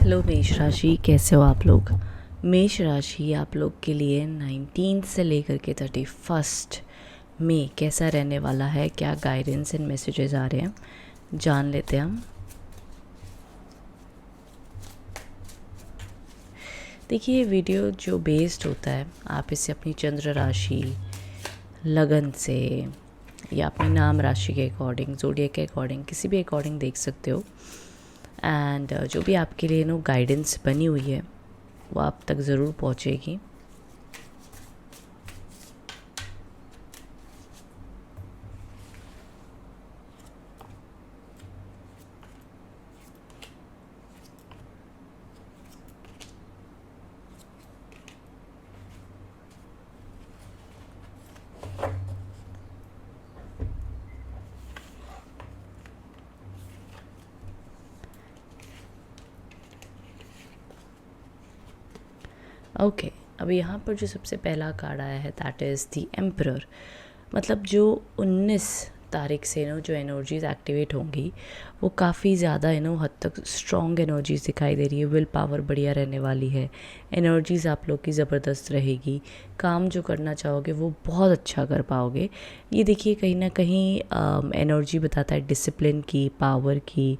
Hello मेष राशि, कैसे हो आप लोग। मेष राशि आप लोग के लिए 19 से लेकर के 31 मई कैसा रहने वाला है, क्या गाइडेंस एंड मैसेजेस आ रहे हैं, जान लेते हैं हम। देखिए, ये वीडियो जो बेस्ड होता है, आप इसे अपनी चंद्र राशि, लगन से या अपनी नाम राशि के अकॉर्डिंग, ज़ोडिएक के अकॉर्डिंग, किसी भी अकॉर्डिंग देख सकते हो। एंड जो भी आपके लिए गाइडेंस बनी हुई है वो आप तक ज़रूर पहुँचेगी। ओके, अब यहाँ पर जो सबसे पहला कार्ड आया है दैट इज़ द एम्परर। मतलब जो 19 तारीख से जो एनर्जीज एक्टिवेट होंगी वो काफ़ी ज़्यादा हद तक स्ट्रॉन्ग एनर्जीज दिखाई दे रही है। विल पावर बढ़िया रहने वाली है, एनर्जीज आप लोग की ज़बरदस्त रहेगी, काम जो करना चाहोगे वो बहुत अच्छा कर पाओगे। ये देखिए, कहीं ना कहीं एनर्जी बताता है डिसिप्लिन की, पावर की,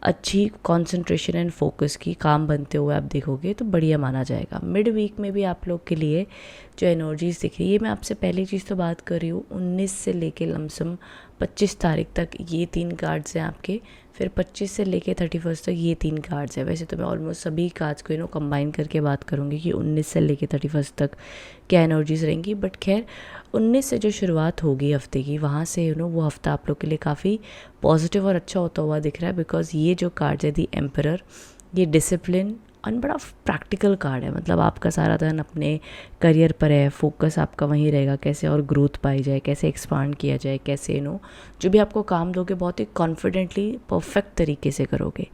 अच्छी कंसंट्रेशन एंड फोकस की। काम बनते हुए आप देखोगे तो बढ़िया माना जाएगा। मिड वीक में भी आप लोग के लिए जो एनर्जीज दिख रही है, मैं आपसे पहली चीज़ तो बात कर रही हूँ 19 से लेके लमसम 25 तारीख तक ये 3 कार्ड्स हैं आपके। फिर 25 से लेके 31 तक ये 3 कार्ड्स हैं। वैसे तो मैं ऑलमोस्ट सभी कार्ड्स को कंबाइन करके बात करूँगी कि 19 से लेके 31 तक क्या एनर्जीज रहेंगी। बट खैर, 19 से जो शुरुआत होगी हफ्ते की, वहाँ से वो हफ्ता आप लोग के लिए काफ़ी पॉजिटिव और अच्छा होता हुआ दिख रहा है। बिकॉज ये जो कार्ड है दी एम्परर, ये डिसिप्लिन और बड़ा प्रैक्टिकल कार्ड है। मतलब आपका सारा ध्यान अपने करियर पर है, फोकस आपका वहीं रहेगा, कैसे और ग्रोथ पाई जाए, कैसे एक्सपांड किया जाए, कैसे जो भी आपको काम दोगे बहुत ही कॉन्फिडेंटली परफेक्ट तरीके से करोगे।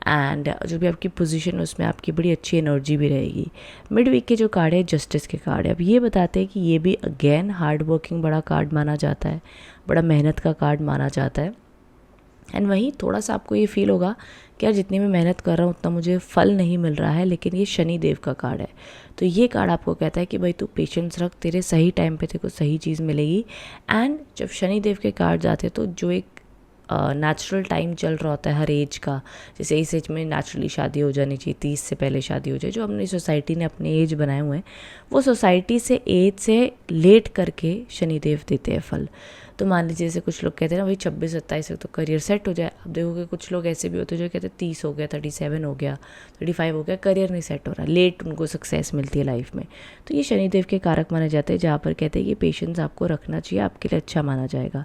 एंड जो भी आपकी पोजीशन है उसमें आपकी बड़ी अच्छी एनर्जी भी रहेगी। मिड वीक के जो कार्ड है जस्टिस के कार्ड है। अब ये बताते हैं कि ये भी अगेन हार्ड वर्किंग बड़ा कार्ड माना जाता है, बड़ा मेहनत का कार्ड माना जाता है। एंड वहीं थोड़ा सा आपको ये फील होगा कि यार जितनी मैं मेहनत कर रहा हूँ उतना मुझे फल नहीं मिल रहा है, लेकिन ये शनि देव का कार्ड है। तो ये कार्ड आपको कहता है कि भाई तू पेशेंस रख, तेरे सही टाइम पे तेरे को सही चीज़ मिलेगी। एंड जब शनि देव के कार्ड जाते हैं तो जो एक नेचुरल टाइम चल रहा होता है हर एज का, जैसे इस एज में नेचुरली शादी हो जानी चाहिए, 30 से पहले शादी हो जाए, जो अपनी सोसाइटी ने अपने एज बनाए हुए हैं, वो सोसाइटी से एज से लेट करके शनिदेव देते हैं फल। तो मान लीजिए जैसे कुछ लोग कहते हैं ना भाई 26-27 तक तो करियर सेट हो जाए। अब देखोगे कुछ लोग ऐसे भी होते हैं जो कहते हैं 30 हो गया, 37 हो गया, 35 हो गया, करियर नहीं सेट हो रहा, लेट उनको सक्सेस मिलती है लाइफ में। तो ये शनिदेव के कारक माने जाते हैं, जहाँ पर कहते हैं कि पेशेंस आपको रखना चाहिए, आपके लिए अच्छा माना जाएगा।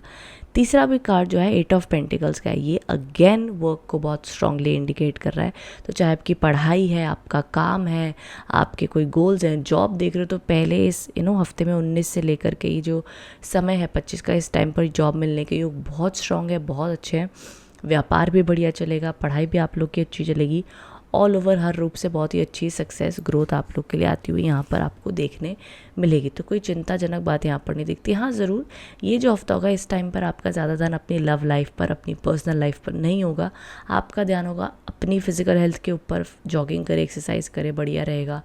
तीसरा भी कार्ड जो है 8 ऑफ पेंटिकल्स का है, ये अगेन वर्क को बहुत स्ट्रांगली इंडिकेट कर रहा है। तो चाहे आपकी पढ़ाई है, आपका काम है, आपके कोई गोल्स हैं, जॉब देख रहे हो, तो पहले इस हफ्ते में 19 से लेकर के ये जो समय है 25 का, इस टाइम पर जॉब मिलने के योग बहुत स्ट्रांग है, बहुत अच्छे हैं। व्यापार भी बढ़िया चलेगा, पढ़ाई भी आप लोग की अच्छी चलेगी। ऑल ओवर हर रूप से बहुत ही अच्छी सक्सेस ग्रोथ आप लोग के लिए आती हुई यहाँ पर आपको देखने मिलेगी। तो कोई चिंताजनक बात यहाँ पर नहीं दिखती। हाँ, ज़रूर ये जो हफ्ता होगा इस टाइम पर आपका ज़्यादा ध्यान अपनी लव लाइफ पर, अपनी पर्सनल लाइफ पर नहीं होगा। आपका ध्यान होगा अपनी फिजिकल हेल्थ के ऊपर। जॉगिंग करे, एक्सरसाइज करे, बढ़िया रहेगा।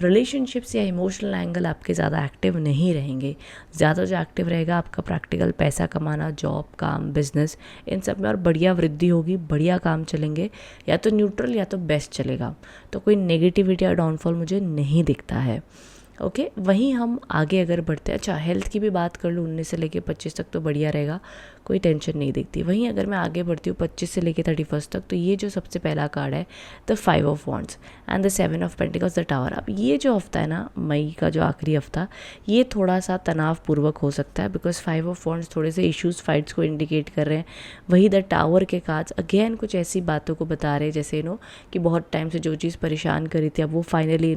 रिलेशनशिप्स या इमोशनल एंगल आपके ज़्यादा एक्टिव नहीं रहेंगे। ज़्यादा जो एक्टिव रहेगा आपका प्रैक्टिकल पैसा कमाना, जॉब, काम, बिजनेस, इन सब में और बढ़िया वृद्धि होगी, बढ़िया काम चलेंगे। या तो न्यूट्रल या तो बेस्ट चलेगा। तो कोई नेगेटिविटी या डाउनफॉल मुझे नहीं दिखता है। ओके, वहीं हम आगे अगर बढ़ते हैं, अच्छा हेल्थ की भी बात कर लूँ, 19 से लेके 25 तक तो बढ़िया रहेगा, कोई टेंशन नहीं दिखती। वहीं अगर मैं आगे बढ़ती हूँ 25 से लेके 31 तक, तो ये जो सबसे पहला कार्ड है the 5 of wands and the 7 of pentacles the tower. अब ये जो हफ्ता है ना, मई का जो आखिरी हफ्ता, ये थोड़ा सा तनावपूर्वक हो सकता है। बिकॉज 5 ऑफ वॉन्ड्स थोड़े से इश्यूज, फाइट्स को इंडिकेट कर रहे हैं। वही द टावर के कार्ड्स अगेन कुछ ऐसी बातों को बता रहे हैं, जैसे कि बहुत टाइम से जो चीज़ परेशान करी थी, अब वो फाइनली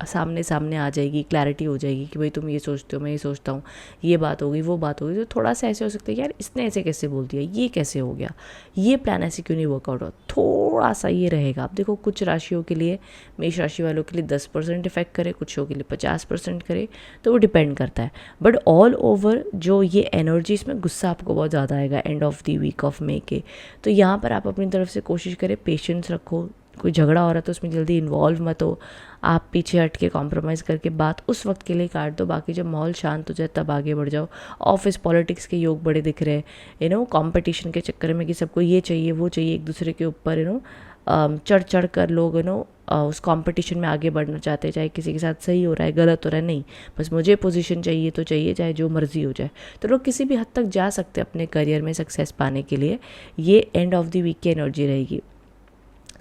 सामने सामने आ जाएगी, क्लैरिटी हो जाएगी कि भाई तुम ये सोचते हो, मैं ये सोचता हूँ, ये बात होगी, वो बात होगी। तो थोड़ा सा ऐसे हो सकता है यार इसने ऐसे कैसे बोल दिया, ये कैसे हो गया, ये प्लान ऐसे क्यों नहीं वर्कआउट हो, थोड़ा सा ये रहेगा। आप देखो कुछ राशियों के लिए, मेष राशि वालों के लिए 10% इफेक्ट करे, कुछ के लिए 50% करे, तो वो डिपेंड करता है। बट ऑल ओवर जो ये एनर्जी, इसमें गुस्सा आपको बहुत ज़्यादा आएगा end of the week of May के। तो यहाँ पर आप अपनी तरफ से कोशिश करें, पेशेंस रखो, कोई झगड़ा हो रहा है तो उसमें जल्दी इन्वॉल्व मत हो, आप पीछे हट के कॉम्प्रोमाइज़ करके बात उस वक्त के लिए काट दो, बाकी जब माहौल शांत हो जाए तब आगे बढ़ जाओ। ऑफिस पॉलिटिक्स के योग बड़े दिख रहे हैं, कंपटीशन के चक्कर में कि सबको ये चाहिए वो चाहिए, एक दूसरे के ऊपर चढ़ चढ़ कर लोग उस कंपटीशन में आगे बढ़ना चाहते हैं, चाहे किसी के साथ सही हो रहा है गलत हो रहा है, नहीं बस मुझे पोजीशन चाहिए तो चाहिए, चाहे जो मर्जी हो जाए। तो लोग किसी भी हद तक जा सकते हैं अपने करियर में सक्सेस पाने के लिए। ये एंड ऑफ द वीक की एनर्जी रहेगी।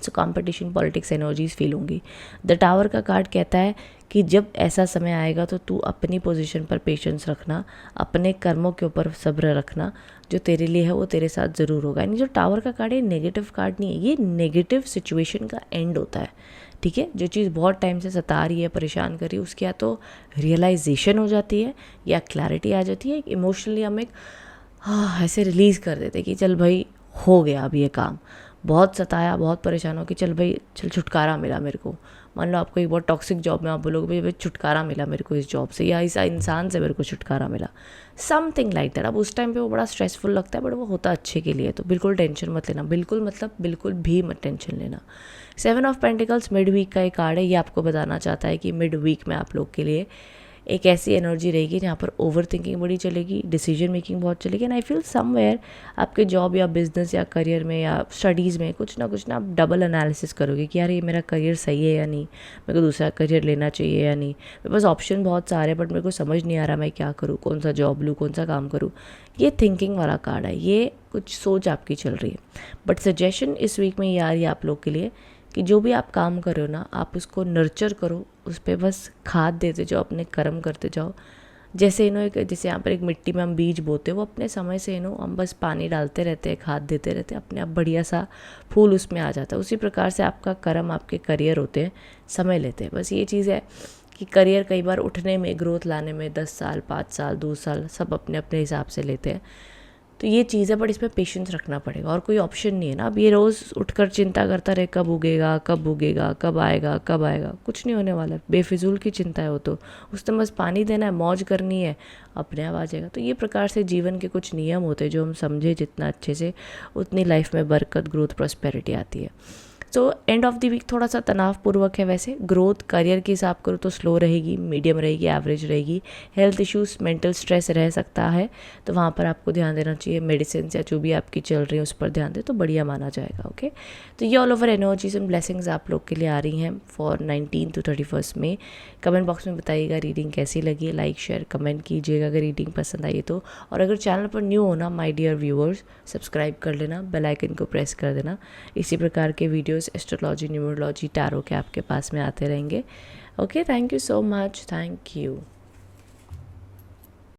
So competition politics energies feel होंगी। द टावर का कार्ड कहता है कि जब ऐसा समय आएगा तो तू अपनी पोजीशन पर पेशेंस रखना, अपने कर्मों के ऊपर सब्र रखना, जो तेरे लिए है वो तेरे साथ ज़रूर होगा। यानी जो टावर का कार्ड है नेगेटिव कार्ड नहीं है, ये नेगेटिव सिचुएशन का एंड होता है। ठीक है, जो चीज़ बहुत टाइम से सता रही है, परेशान कर रही है, उसकी या तो रियलाइजेशन हो जाती है या क्लैरिटी आ जाती है। इमोशनली हम एक ऐसे रिलीज़ कर देते कि चल भाई हो गया अब ये काम, बहुत सताया, बहुत परेशान हो कि चल भाई चल छुटकारा मिला मेरे को। मान लो आपको एक बहुत टॉक्सिक जॉब में आप बोलोगे भाई छुटकारा मिला मेरे को इस जॉब से, या इस इंसान से मेरे को छुटकारा मिला, समथिंग लाइक दैट। अब उस टाइम पे वो बड़ा स्ट्रेसफुल लगता है, बट वो होता अच्छे के लिए, तो बिल्कुल टेंशन मत लेना, बिल्कुल भी मत टेंशन लेना। 7 ऑफ पेंटिकल्स मिड वीक का एक कार्ड है, ये आपको बताना चाहता है कि मिड वीक में आप लोग के लिए एक ऐसी एनर्जी रहेगी जहाँ पर ओवर थिंकिंग बड़ी चलेगी, डिसीजन मेकिंग बहुत चलेगी। एंड आई फील समवेयर आपके जॉब या बिजनेस या करियर में या स्टडीज़ में कुछ ना आप डबल एनालिसिस करोगे कि यार ये मेरा करियर सही है या नहीं, मेरे को दूसरा करियर लेना चाहिए या नहीं, मेरे पास ऑप्शन बहुत सारे बट मेरे को समझ नहीं आ रहा मैं क्या करूँ, कौन सा जॉब लूँ, कौन सा काम करूँ। ये थिंकिंग वाला कार्ड है, ये कुछ सोच आपकी चल रही है। बट सजेशन इस वीक में ये आ रही है आप लोग के लिए कि जो भी आप काम कर रहे हो ना, आप उसको नर्चर करो, उस पर बस खाद देते जाओ, अपने कर्म करते जाओ। जैसे जैसे यहाँ पर एक मिट्टी में हम बीज बोते हैं, वो अपने समय से हम बस पानी डालते रहते हैं, खाद देते रहते हैं, अपने आप बढ़िया सा फूल उसमें आ जाता है। उसी प्रकार से आपका कर्म, आपके करियर होते हैं, समय लेते हैं। बस ये चीज़ है कि करियर कई बार उठने में, ग्रोथ लाने में 10 साल, 5 साल, 2 साल सब अपने अपने हिसाब से लेते हैं। तो ये चीज़ है, बट इसमें पेशेंस रखना पड़ेगा और कोई ऑप्शन नहीं है ना। अब ये रोज़ उठकर चिंता करता रहे कब उगेगा, कब उगेगा, कब आएगा, कब आएगा, कुछ नहीं होने वाला है। बेफिजूल की चिंता है वो तो, उसमें बस पानी देना है, मौज करनी है, अपने आप आ जाएगा। तो ये प्रकार से जीवन के कुछ नियम होते हैं जो हम समझे जितना अच्छे से, उतनी लाइफ में बरकत, ग्रोथ, प्रॉस्पेरिटी आती है। So end of the week थोड़ा सा तनावपूर्वक है। वैसे ग्रोथ करियर के हिसाब करो तो स्लो रहेगी, मीडियम रहेगी, एवरेज रहेगी। हेल्थ इश्यूज, मेंटल स्ट्रेस रह सकता है, तो वहाँ पर आपको ध्यान देना चाहिए। मेडिसिन या जो भी आपकी चल रही है उस पर ध्यान दे तो बढ़िया माना जाएगा। ओके, तो ये all over energies and blessings आप लोग के लिए आ रही हैं फॉर 19 to 31 में। कमेंट बॉक्स में बताइएगा रीडिंग कैसी लगी है, लाइक शेयर कमेंट कीजिएगा अगर रीडिंग पसंद आई तो। और अगर चैनल पर न्यू हो ना माय डियर व्यूअर्स, सब्सक्राइब कर लेना, बेल आइकन को प्रेस कर देना। इसी प्रकार के वीडियोस एस्ट्रोलॉजी, न्यूमरोलॉजी, टैरो के आपके पास में आते रहेंगे। Okay, thank you so much, thank you.